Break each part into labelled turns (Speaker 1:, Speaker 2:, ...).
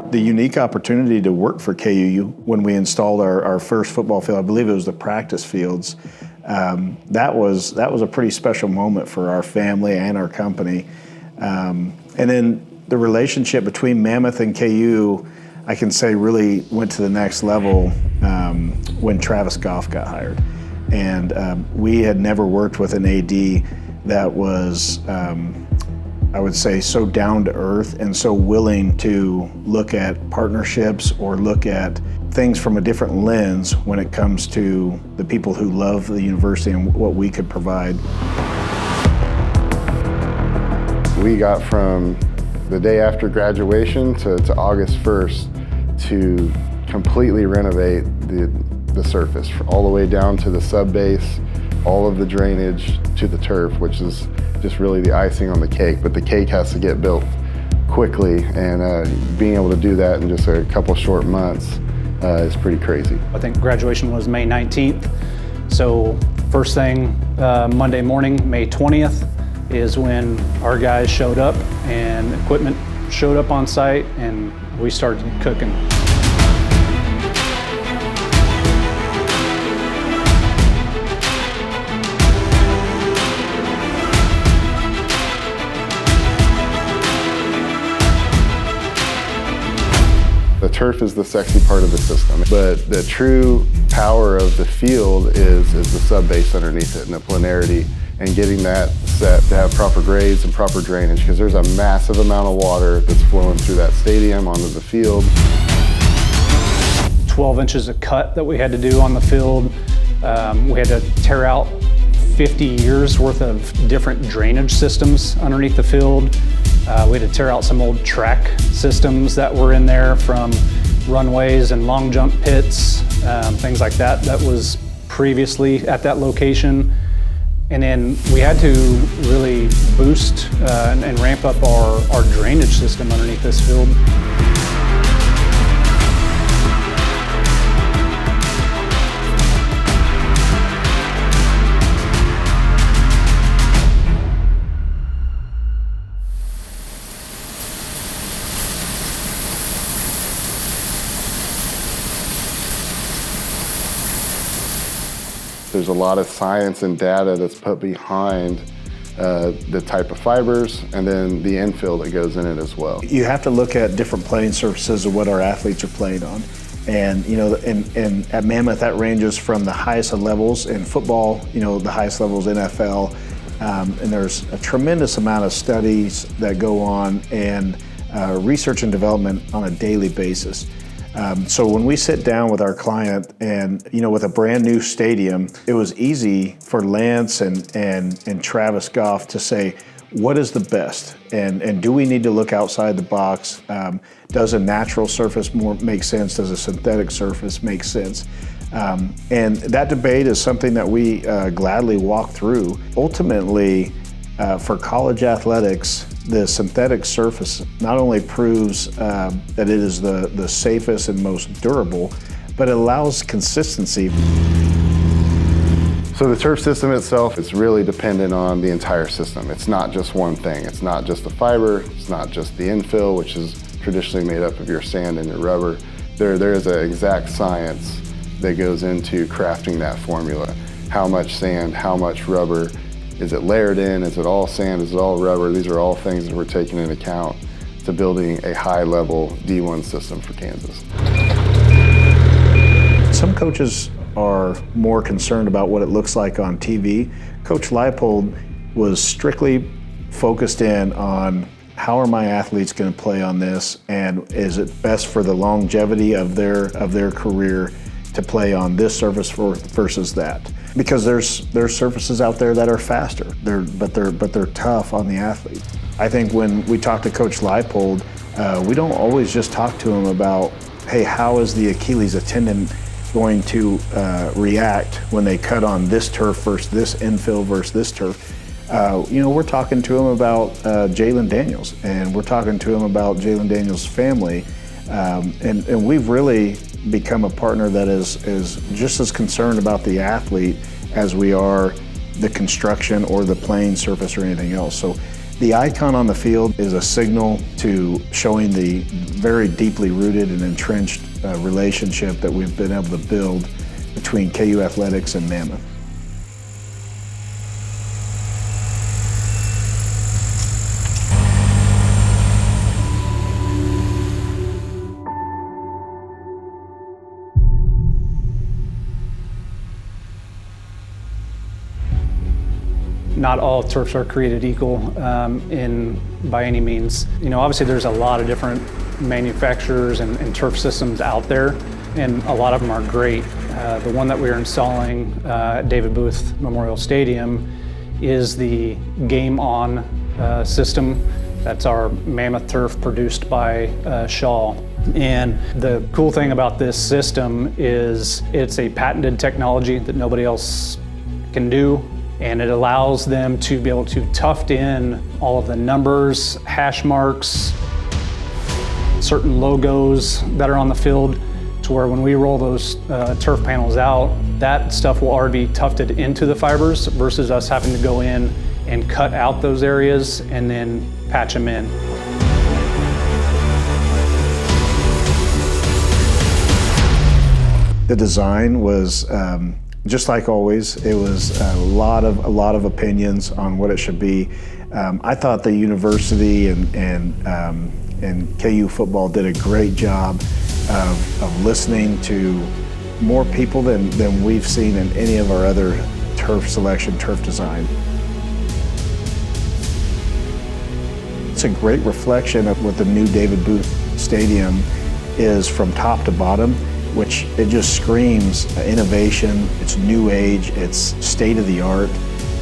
Speaker 1: The unique opportunity to work for KUU when we installed our first football field, I believe it was the practice fields, that was a pretty special moment for our family and our company. And then the relationship between Mammoth and KUU, I can say, really went to the next level when Travis Goff got hired. And we had never worked with an AD that was, I would say, so down to earth and so willing to look at partnerships or look at things from a different lens when it comes to the people who love the university and what we could provide.
Speaker 2: We got from the day after graduation to August 1st to completely renovate the surface, all the way down to the subbase, all of the drainage to the turf, which is just really the icing on the cake. But the cake has to get built quickly, and being able to do that in just a couple short months is pretty crazy.
Speaker 3: I think graduation was May 19th. So first thing Monday morning, May 20th, is when our guys showed up and equipment showed up on site and we started cooking.
Speaker 2: The turf is the sexy part of the system, but the true power of the field is the subbase underneath it and the planarity, and getting that set to have proper grades and proper drainage, because there's a massive amount of water that's flowing through that stadium onto the field.
Speaker 3: 12 inches of cut that we had to do on the field. We had to tear out 50 years worth of different drainage systems underneath the field. We had to tear out some old track systems that were in there from runways and long jump pits, things like that, that was previously at that location. And then we had to really boost and ramp up our drainage system underneath this field.
Speaker 2: There's a lot of science and data that's put behind the type of fibers and then the infill that goes in it as well.
Speaker 1: You have to look at different playing surfaces of what our athletes are playing on. And and at Mammoth, that ranges from the highest of levels in football, the highest levels NFL, and there's a tremendous amount of studies that go on and research and development on a daily basis. So when we sit down with our client and, with a brand new stadium, it was easy for Lance and Travis Goff to say, what is the best? And do we need to look outside the box? Does a natural surface make sense? Does a synthetic surface make sense? And that debate is something that we gladly walk through. Ultimately, for college athletics, the synthetic surface not only proves that it is the safest and most durable, but it allows consistency.
Speaker 2: So the turf system itself is really dependent on the entire system. It's not just one thing. It's not just the fiber, it's not just the infill, which is traditionally made up of your sand and your rubber. There is an exact science that goes into crafting that formula. How much sand, how much rubber, is it layered in? Is it all sand? Is it all rubber? These are all things that we're taking into account to building a high-level D1 system for Kansas.
Speaker 1: Some coaches are more concerned about what it looks like on TV. Coach Leipold was strictly focused in on how are my athletes going to play on this, and is it best for the longevity of their career to play on this surface versus that? Because there's surfaces out there that are faster, but they're tough on the athlete. I think when we talk to Coach Leipold, we don't always just talk to him about, hey, how is the Achilles tendon going to react when they cut on this turf versus this infill versus this turf. We're talking to him about Jalen Daniels, and we're talking to him about Jalen Daniels' family, and we've really become a partner that is just as concerned about the athlete as we are the construction or the playing surface or anything else. So The icon on the field is a signal to showing the very deeply rooted and entrenched relationship that we've been able to build between KU Athletics and Mammoth.
Speaker 3: Not all turfs are created equal by any means. You know, obviously there's a lot of different manufacturers and turf systems out there, and a lot of them are great. The one that we're installing at David Booth Memorial Stadium is the Game On system. That's our Mammoth turf produced by Shaw. And the cool thing about this system is it's a patented technology that nobody else can do. And it allows them to be able to tuft in all of the numbers, hash marks, certain logos that are on the field, to where when we roll those turf panels out, that stuff will already be tufted into the fibers versus us having to go in and cut out those areas and then patch them in.
Speaker 1: The design was just like always. It was a lot of opinions on what it should be. I thought the university and KU football did a great job of listening to more people than we've seen in any of our other turf selection, turf design. It's a great reflection of what the new David Booth Stadium is from top to bottom, which it just screams innovation, it's new age, it's state of the art.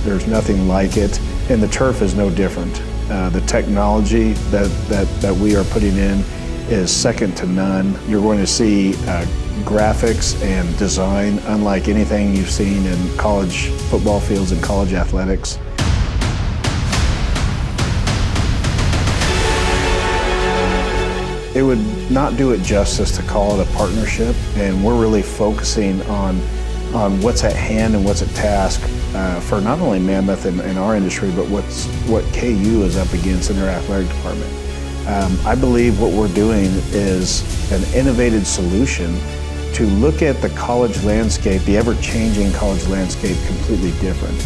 Speaker 1: There's nothing like it, and the turf is no different. The technology that we are putting in is second to none. You're going to see graphics and design unlike anything you've seen in college football fields and college athletics. It would not do it justice to call it a partnership, and we're really focusing on what's at hand and what's at task for not only Mammoth and our industry, but what KU is up against in their athletic department. I believe what we're doing is an innovative solution to look at the college landscape, the ever-changing college landscape, completely different.